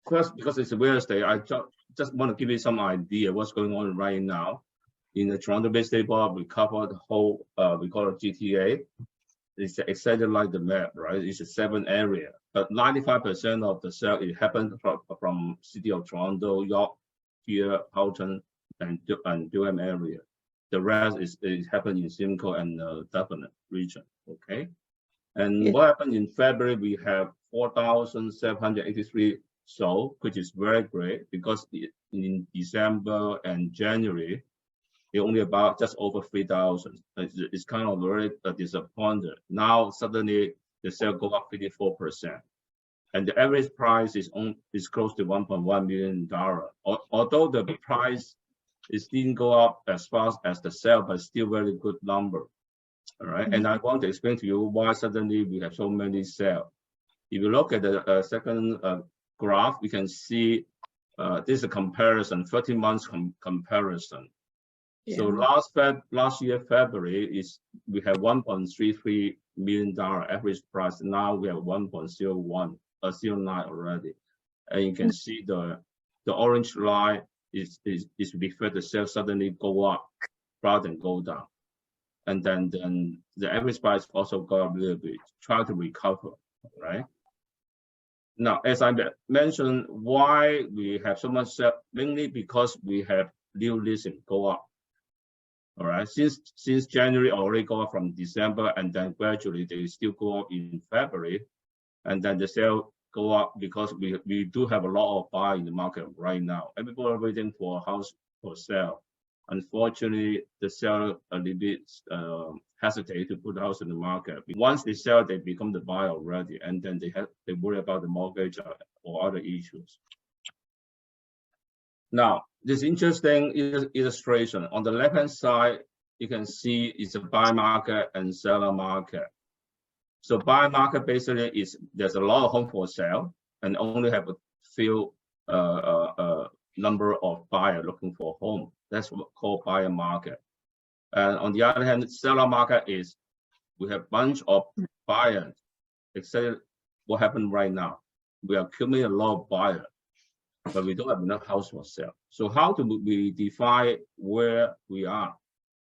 first, because it's real estate, I just want to give you some idea what's going on right now. In the Toronto Bay State Park, we cover the whole, we call it GTA. It's exactly like the map, right? It's a 7 area, but 95% of the sale it happened from City of Toronto, York, here, Halton, and Durham area. The rest is happened in Simcoe and Dublin region. Okay, and what happened in February? We have 4,783 sold, which is very great because in December and January, it only about just over 3,000. It's kind of very disappointed. Now suddenly the sale go up 54%, and the average price is close to $1.1 million. Although the price didn't go up as fast as the sale, but still very good number. All right, and I want to explain to you why suddenly we have so many sales. If you look at the second graph, you can see this is a comparison, 13 months comparison. So last year February we have $1.33 million average price. Now we have 1.09 already, and you can see the orange line is refer the sales suddenly go up rather than go down, and then the average price also go up a little bit, try to recover, right? Now, as I mentioned, why we have so much sale, mainly because we have new leasing go up. All right, since January already go up from December, and then gradually they still go up in February, and then the sale go up because we do have a lot of buy in the market right now. Everybody are waiting for a house for sale. Unfortunately, the seller a little bit hesitate to put the house in the market. Once they sell, they become the buyer already, and then they worry about the mortgage or other issues. Now, this interesting illustration on the left-hand side, you can see it's a buy market and seller market. So buy market basically is there's a lot of home for sale and only have a few number of buyer looking for a home. That's what called buyer market. And on the other hand, seller market is we have bunch of buyers. Except what happened right now, we are accumulating a lot of buyers, but we don't have enough house for sale. So how do we define where we are?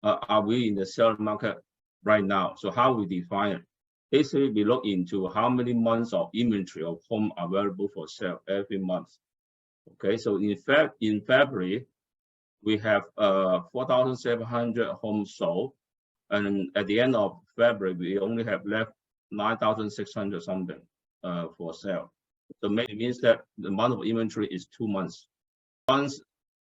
Are we in the seller market right now? So how we define it? Basically, we look into how many months of inventory of home available for sale every month. Okay, so in February, we have 4,700 homes sold, and at the end of February, we only have left 9,600 something for sale. So it means that the amount of inventory is 2 months. Once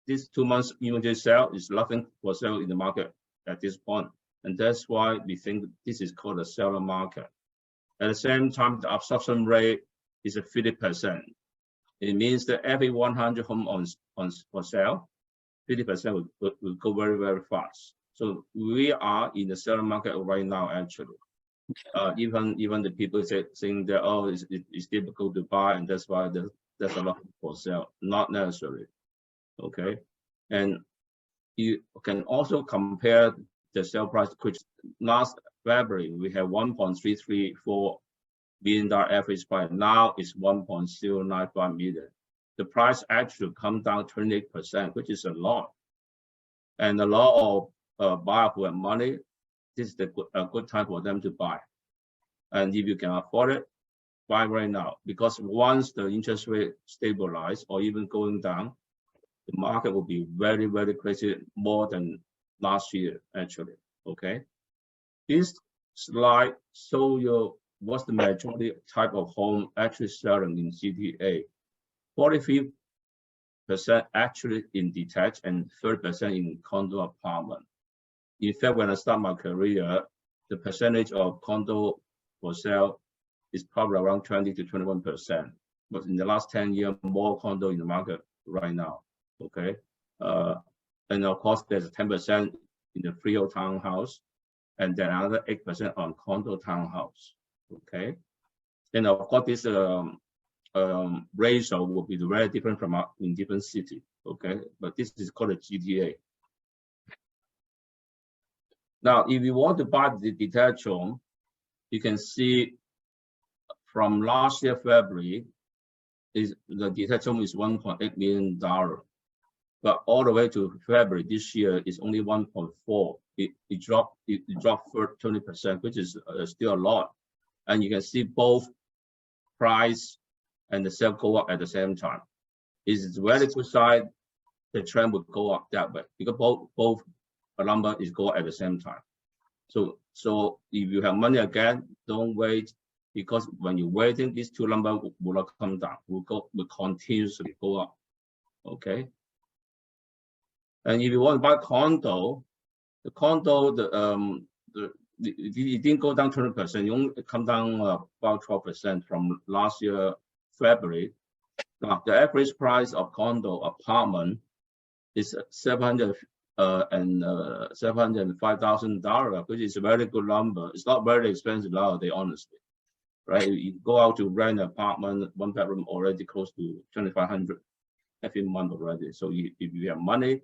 this 2 months inventory sale is nothing for sale in the market at this point. And that's why we think this is called a seller market. At the same time, the absorption rate is at 50%. It means that every 100 homes for sale, 50% will go very, very fast. So we are in the seller market right now, actually. Even the people saying that, oh, it's difficult to buy, and that's why there's a lot for sale. Not necessarily. Okay. And you can also compare the sale price, which last February we have $1.334 million average price. Now it's $1.095 million. The price actually come down 28%, which is a lot. And a lot of buyers who have money, this is a good time for them to buy. And if you can afford it, buy right now. Because once the interest rate stabilize or even going down, the market will be very, very crazy, more than last year, actually. Okay. This slide shows you what's the majority type of home actually selling in GTA. 43% actually in detached and 30% in condo apartment. In fact, when I start my career, the percentage of condo for sale is probably around 20 to 21%. But in the last 10 years, more condo in the market right now. Okay. And of course, there's 10% in the freehold townhouse, and then another 8% on condo townhouse. Okay. And of course, this ratio will be very different from in different cities. Okay. But this is called a GTA. Now, if you want to buy the detached home, you can see from last year, February, is the detached home is $1.8 million, but all the way to February this year is only 1.4. It dropped 20%, which is still a lot. And you can see both price and the sale go up at the same time. It's very good side. The trend would go up that way because both number is go at the same time. So if you have money again, don't wait, because when you're waiting, these two numbers will not come down. Will continuously go up. Okay. And if you want to buy condo, the condo it didn't go down 20%. You only come down about 12% from last year February. Now the average price of condo apartment is $705,000, which is a very good number. It's not very expensive nowadays, honestly, right? You go out to rent an apartment, one bedroom, already close to $2,500 every month already. So if you have money,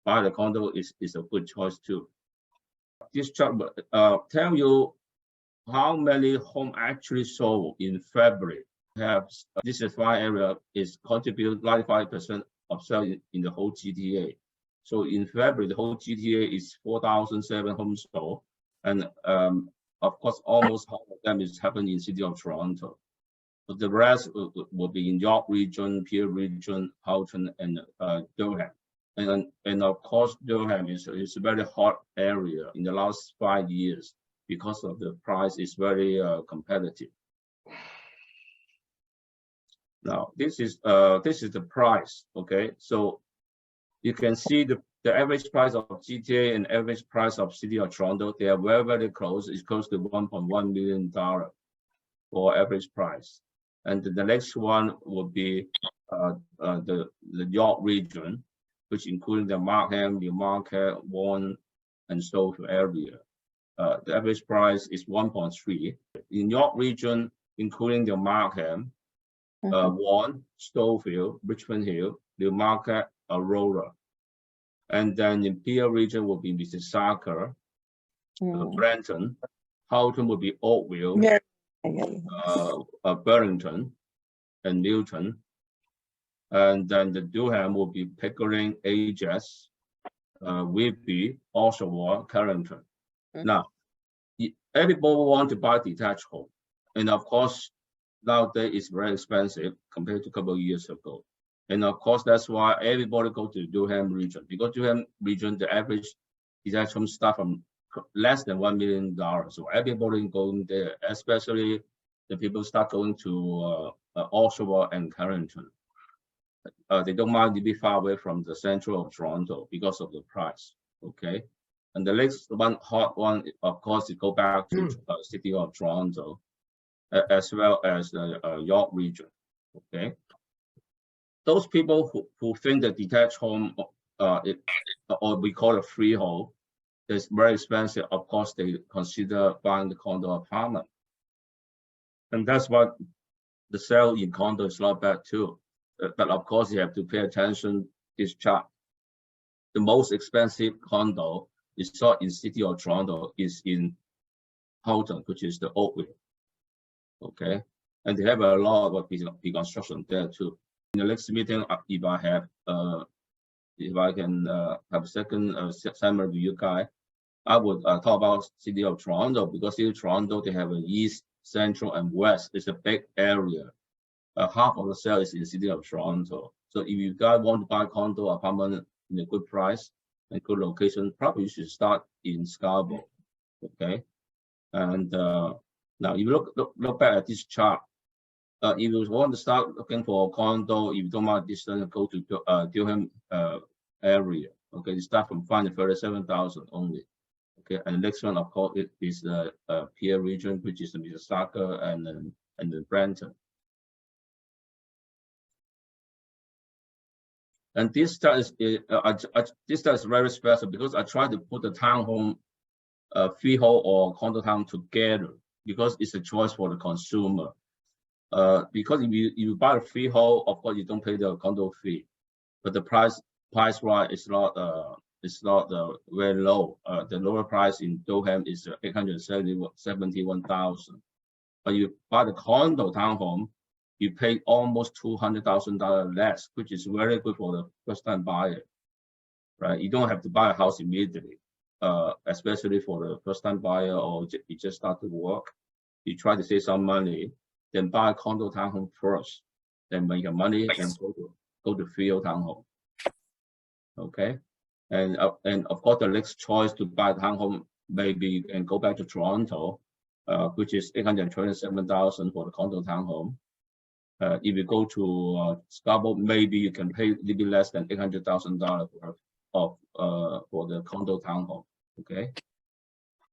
buy the condo is a good choice too. This chart tell you how many homes actually sold in February. This is why area is contribute 95% of sales in the whole GTA. So in February, the whole GTA is 4,007 homes sold, and of course, almost half of them is happening in City of Toronto. But the rest will be in York region, Peel region, Halton, and Durham. And of course, Durham is a very hot area in the last 5 years because of the price is very competitive. Now this is the price. Okay, so you can see the average price of GTA and average price of City of Toronto. They are very close. It's close to $1.1 million for average price. And the next one would be the York region, which including the Markham, Newmarket, Vaughan, and Stouffville area. The average price is 1.3. In York region, including the Markham, Vaughan, Stouffville, Richmond Hill, Newmarket, Aurora. And then in Peel region will be Mississauga, Brampton. Halton will be Oakville, Burlington, and Newton. And then the Durham will be Pickering, Ajax, Whitby, Oshawa, Carrington. Now, everybody want to buy detached home, and of course, nowadays it's very expensive compared to a couple of years ago. And of course, that's why everybody go to Durham region, because Durham region, the average detached home start from less than $1 million. So everybody going there, especially the people start going to Oshawa and Carrington. They don't mind to be far away from the central of Toronto because of the price. Okay, and the next one, hot one, of course, it go back to City of Toronto, as well as the York region. Okay, those people who think the detached home, or we call it freehold, is very expensive. Of course, they consider buying the condo apartment, and that's why the sale in condo is not bad too. But of course, you have to pay attention to this chart. The most expensive condo is not in City of Toronto, is in Halton, which is the Oakville. Okay, and they have a lot of construction there too. In the next meeting, if I can have a second seminar with you guys, I would talk about City of Toronto, because City of Toronto, they have an east, central, and west. It's a big area. Half of the sale is in the City of Toronto. So if you guys want to buy condo apartment in a good price and good location, probably you should start in Scarborough. Okay, and now if you look back at this chart, if you want to start looking for a condo, if you don't mind distance, go to Durham area. Okay, you start from $537,000 only. Okay, and the next one, of course, it is the Peel region, which is the Mississauga and the Brampton. And this chart is very special, because I try to put the townhome, freehold or condo town together, because it's a choice for the consumer. Because if you buy a freehold, of course you don't pay the condo fee, but the price wise is not very low. The lower price in Durham is $871,000. But you buy the condo townhome, you pay almost $200,000 less, which is very good for the first-time buyer, right? You don't have to buy a house immediately, especially for the first-time buyer or you just start to work. You try to save some money, then buy a condo townhome first, then make your money and go to field townhome. Okay, and of course the next choice to buy a townhome, maybe you can go back to Toronto, which is $827,000 for the condo townhome. If you go to Scarborough, maybe you can pay a little bit less than $800,000 for the condo townhome. Okay,